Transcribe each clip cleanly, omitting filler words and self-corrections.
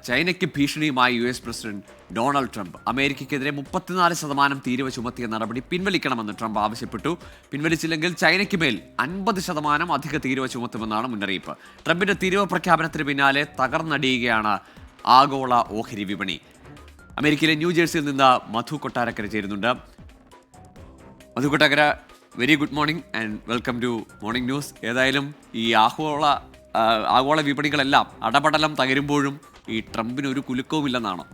ചൈനയ്ക്ക് ഭീഷണിയുമായി US president Donald Trump. അമേരിക്കയ്ക്കെതിരെ 34% തീരുവ ചുമത്തിയ നടപടി പിൻവലിക്കണമെന്ന് ട്രംപ് ആവശ്യപ്പെട്ടു. പിൻവലിച്ചില്ലെങ്കിൽ ചൈനയ്ക്ക് മേൽ 50% അധിക തീരുവ ചുമത്തുമെന്നാണ് മുന്നറിയിപ്പ്. ട്രംപിന്റെ തീരുവ പ്രഖ്യാപനത്തിന് പിന്നാലെ തകർന്നടിയുകയാണ് ആഗോള ഓഹരി വിപണി. അമേരിക്കയിലെ ന്യൂജേഴ്സിയിൽ നിന്ന് മധു കൊട്ടാരക്കര ചേരുന്നുണ്ട്. Madhu Kottarakkara, very good morning and welcome to morning news. ഏതായാലും ഈ ആഗോള വിപണികളെല്ലാം അടപടലം തകരുമ്പോഴും ഈ ട്രംപിന് ഒരു കുലുക്കവുമില്ലെന്നാണ്.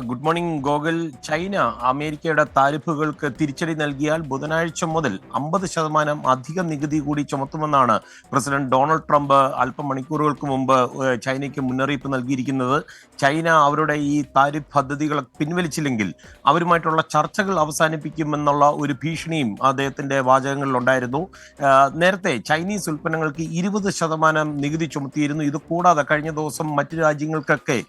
Good morning Gokul. ചൈന അമേരിക്കയുടെ താരിഫുകൾക്ക് തിരിച്ചടി നൽകിയാൽ ബുധനാഴ്ച മുതൽ 50% അധിക നികുതി കൂടി ചുമത്തുമെന്നാണ് പ്രസിഡന്റ് ഡൊണാൾഡ് ട്രംപ് അല്പം മണിക്കൂറുകൾക്ക് മുമ്പ് ചൈനയ്ക്ക് മുന്നറിയിപ്പ് നൽകിയിരിക്കുന്നത്. ചൈന അവരുടെ ഈ താരിഫ് പദ്ധതികൾ പിൻവലിച്ചില്ലെങ്കിൽ അവരുമായിട്ടുള്ള ചർച്ചകൾ അവസാനിപ്പിക്കുമെന്നുള്ള ഒരു ഭീഷണിയും അദ്ദേഹത്തിന്റെ വാചകങ്ങളിൽ ഉണ്ടായിരുന്നു. നേരത്തെ ചൈനീസ് ഉൽപ്പന്നങ്ങൾക്ക് 20% നികുതി ചുമത്തിയിരുന്നു. ഇത് കൂടാതെ കഴിഞ്ഞ ദിവസം മറ്റു രാജ്യങ്ങൾക്കൊക്കെ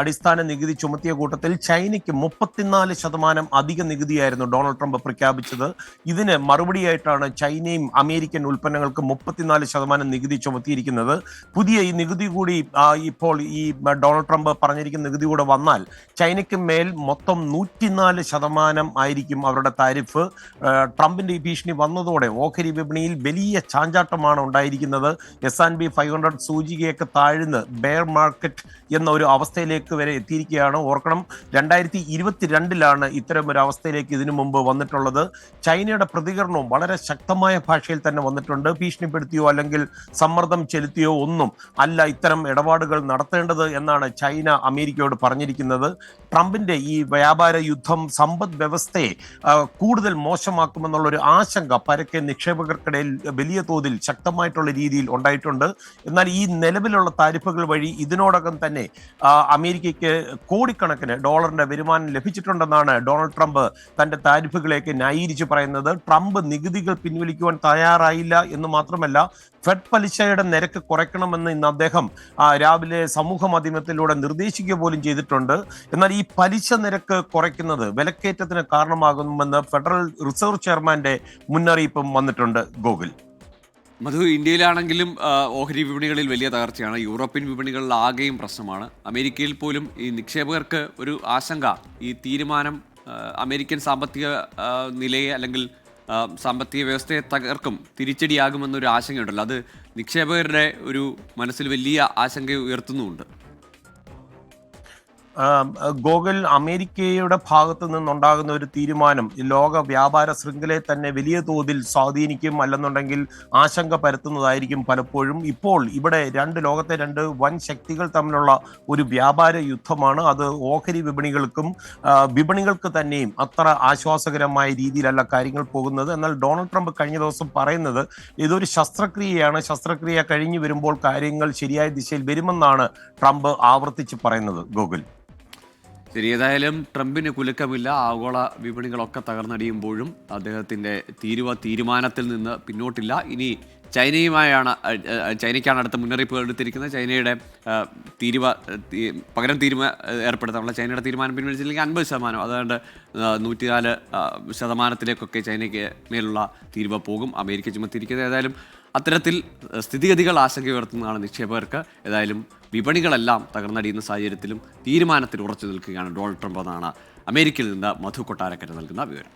അടിസ്ഥാന നികുതി ചുമത്തിയ കൂട്ടത്തിൽ ചൈനയ്ക്ക് 34% അധിക നികുതിയായിരുന്നു ഡൊണാൾഡ് ട്രംപ് പ്രഖ്യാപിച്ചത്. ഇതിന് മറുപടിയായിട്ടാണ് ചൈനയും അമേരിക്കൻ ഉൽപ്പന്നങ്ങൾക്ക് 34% നികുതി ചുമത്തിയിരിക്കുന്നത്. പുതിയ ഈ നികുതി കൂടി ഇപ്പോൾ ഈ ഡൊണാൾഡ് ട്രംപ് പറഞ്ഞിരിക്കുന്ന നികുതി കൂടെ വന്നാൽ ചൈനയ്ക്ക് മേൽ മൊത്തം 104% ആയിരിക്കും അവരുടെ താരിഫ്. ട്രംപിന്റെ ഈ ഭീഷണി വന്നതോടെ ഓഹരി വിപണിയിൽ വലിയ ചാഞ്ചാട്ടമാണ് ഉണ്ടായിരിക്കുന്നത്. S&P 500 സൂചികയൊക്കെ താഴ്ന്ന് ബെയർ മാർക്കറ്റ് എന്ന ഒരു അവസ്ഥയിലേക്ക് വരെ എത്തിയിരിക്കുകയാണ്. ഓർക്കണം, 2022 ഇത്തരം ഒരു അവസ്ഥയിലേക്ക് ഇതിനു മുമ്പ് വന്നിട്ടുള്ളത്. ചൈനയുടെ പ്രതികരണവും വളരെ ശക്തമായ ഭാഷയിൽ തന്നെ വന്നിട്ടുണ്ട്. ഭീഷണിപ്പെടുത്തിയോ അല്ലെങ്കിൽ സമ്മർദ്ദം ചെലുത്തിയോ ഒന്നും അല്ല ഇത്തരം ഇടപാടുകൾ നടത്തേണ്ടത് എന്നാണ് ചൈന അമേരിക്കയോട് പറഞ്ഞിരിക്കുന്നത്. ട്രംപിന്റെ ഈ വ്യാപാര യുദ്ധം സമ്പദ് വ്യവസ്ഥയെ കൂടുതൽ മോശമാക്കുമെന്നുള്ളൊരു ആശങ്ക പരക്കെ നിക്ഷേപകർക്കിടയിൽ വലിയ തോതിൽ ശക്തമായിട്ടുള്ള രീതിയിൽ ഉണ്ടായിട്ടുണ്ട്. എന്നാൽ ഈ നിലവിലുള്ള താരിഫുകൾ വഴി ഇതിനോടകം തന്നെ അമേരിക്കയ്ക്ക് കോടിക്കണക്കിന് ഡോളറിന്റെ വരുമാനം ലഭിച്ചിട്ടുണ്ടെന്നാണ് ഡൊണാൾഡ് ട്രംപ് തന്റെ താരിഫുകളേക്ക് ന്യായീകരിച്ച് പറയുന്നത്. ട്രംപ് നികുതികൾ പിൻവലിക്കുവാൻ തയ്യാറായില്ല എന്ന് മാത്രമല്ല, ഫെഡ് പലിശയുടെ നിരക്ക് കുറയ്ക്കണമെന്ന് ഇന്ന് അദ്ദേഹം രാവിലെ സമൂഹ മാധ്യമത്തിലൂടെ നിർദ്ദേശിക്കുക പോലും ചെയ്തിട്ടുണ്ട്. എന്നാൽ ഈ പലിശ നിരക്ക് കുറയ്ക്കുന്നത് വിലക്കയറ്റത്തിന് കാരണമാകുമെന്ന് ഫെഡറൽ റിസർവ് ചെയർമാന്റെ മുന്നറിയിപ്പും വന്നിട്ടുണ്ട്. ഗോകുൽ, മധു, ഇന്ത്യയിലാണെങ്കിലും ഓഹരി വിപണികളിൽ വലിയ തകർച്ചയാണ്. യൂറോപ്യൻ വിപണികളിൽ ആകെയും പ്രശ്നമാണ്. അമേരിക്കയിൽ പോലും ഈ നിക്ഷേപകർക്ക് ഒരു ആശങ്ക, ഈ തീരുമാനം അമേരിക്കൻ സാമ്പത്തിക നിലയെ അല്ലെങ്കിൽ സാമ്പത്തിക വ്യവസ്ഥയെ തകർക്കും, തിരിച്ചടിയാകുമെന്നൊരു ആശങ്കയുണ്ടല്ലോ. അത് നിക്ഷേപകരുടെ ഒരു മനസ്സിൽ വലിയ ആശങ്ക ഉയർത്തുന്നുമുണ്ട്. ഗോകുൽ, അമേരിക്കയുടെ ഭാഗത്തു നിന്നുണ്ടാകുന്ന ഒരു തീരുമാനം ലോക വ്യാപാര ശൃംഖലയെ തന്നെ വലിയ തോതിൽ സ്വാധീനിക്കും, അല്ലെന്നുണ്ടെങ്കിൽ ആശങ്ക പരത്തുന്നതായിരിക്കും പലപ്പോഴും. ഇപ്പോൾ ഇവിടെ ലോകത്തെ രണ്ട് വൻ ശക്തികൾ തമ്മിലുള്ള ഒരു വ്യാപാര യുദ്ധമാണ്. അത് ഓഹരി വിപണികൾക്ക് തന്നെയും അത്ര ആശ്വാസകരമായ രീതിയിലല്ല കാര്യങ്ങൾ പോകുന്നത്. എന്നാൽ ഡൊണാൾഡ് ട്രംപ് കഴിഞ്ഞ ദിവസം പറയുന്നത് ഇതൊരു ശസ്ത്രക്രിയയാണ്, ശസ്ത്രക്രിയ കഴിഞ്ഞു വരുമ്പോൾ കാര്യങ്ങൾ ശരിയായ ദിശയിൽ വരുമെന്നാണ് ട്രംപ് ആവർത്തിച്ച് പറയുന്നത്. ഗോകുൽ, ശരി, ഏതായാലും ട്രംപിന് കുലുക്കമില്ല. ആഗോള വിപണികളൊക്കെ തകർന്നടിയുമ്പോഴും അദ്ദേഹത്തിൻ്റെ തീരുമാനത്തിൽ നിന്ന് പിന്നോട്ടില്ല. ഇനി ചൈനയ്ക്കാണ് അടുത്ത മുന്നറിയിപ്പുകൾ എടുത്തിരിക്കുന്നത്. ചൈനയുടെ പകരം ഏർപ്പെടുത്താനുള്ള ചൈനയുടെ തീരുമാനം പിൻവലിച്ചില്ലെങ്കിൽ 50%, അതുകൊണ്ട് 104%-ത്തിലേക്കൊക്കെ ചൈനയ്ക്ക് മേലുള്ള തീരുവ പോകും അമേരിക്ക ചുമത്തിയിരിക്കുന്നത്. ഏതായാലും അത്തരത്തിൽ സ്ഥിതിഗതികൾ ആശങ്ക ഉയർത്തുന്നതാണ് നിക്ഷേപകർക്ക്. ഏതായാലും വിപണികളെല്ലാം തകർന്നടിയുന്ന സാഹചര്യത്തിലും തീരുമാനത്തിൽ ഉറച്ചു നിൽക്കുകയാണ് ഡൊണാൾഡ് ട്രംപ് എന്നാണ് അമേരിക്കയിൽ നിന്ന് മധു കൊട്ടാരക്കര നൽകുന്ന വിവരം.